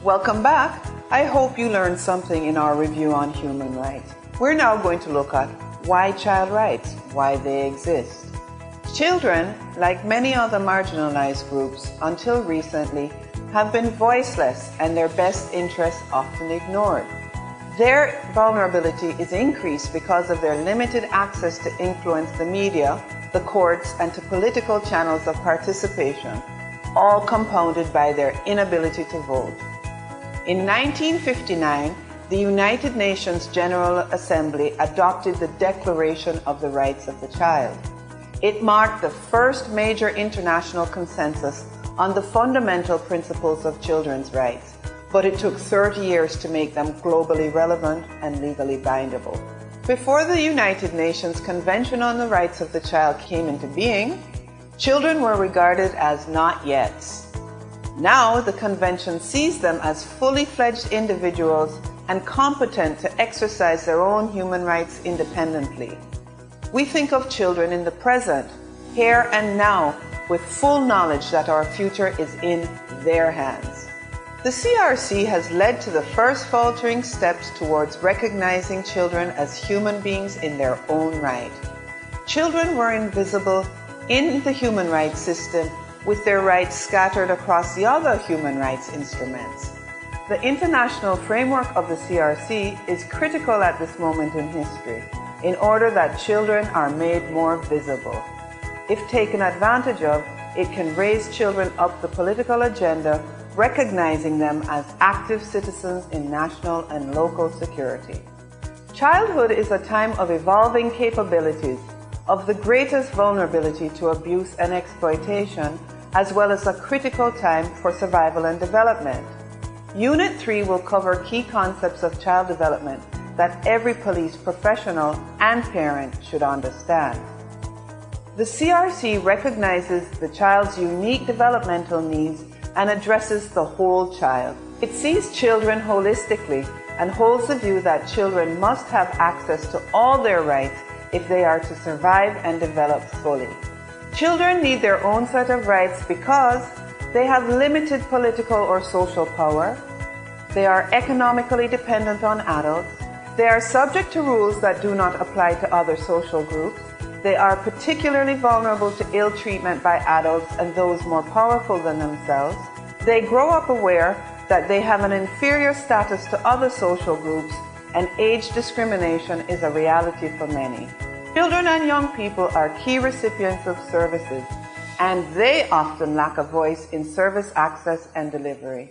Welcome back. I hope you learned something in our review on human rights. We're now going to look at why child rights, why they exist. Children, like many other marginalized groups until recently, have been voiceless and their best interests often ignored. Their vulnerability is increased because of their limited access to influence the media, the courts, and to political channels of participation, all compounded by their inability to vote. In 1959, the United Nations General Assembly adopted the Declaration of the Rights of the Child. It marked the first major international consensus on the fundamental principles of children's rights, but it took 30 years to make them globally relevant and legally bindable. Before the United Nations Convention on the Rights of the Child came into being, children were regarded as not yets. Now, the Convention sees them as fully fledged individuals and competent to exercise their own human rights independently. We think of children in the present, here and now, with full knowledge that our future is in their hands. The CRC has led to the first faltering steps towards recognizing children as human beings in their own right. Children were invisible in the human rights system, with their rights scattered across the other human rights instruments. The international framework of the CRC is critical at this moment in history in order that children are made more visible. If taken advantage of, it can raise children up the political agenda, recognizing them as active citizens in national and local security. Childhood is a time of evolving capabilities, of the greatest vulnerability to abuse and exploitation, as well as a critical time for survival and development. Unit 3 will cover key concepts of child development that every police professional and parent should understand. The CRC recognizes the child's unique developmental needs and addresses the whole child. It sees children holistically and holds the view that children must have access to all their rights if they are to survive and develop fully. Children need their own set of rights because they have limited political or social power, they are economically dependent on adults, they are subject to rules that do not apply to other social groups, they are particularly vulnerable to ill treatment by adults and those more powerful than themselves, they grow up aware that they have an inferior status to other social groups, and age discrimination is a reality for many. Children and young people are key recipients of services, and they often lack a voice in service access and delivery.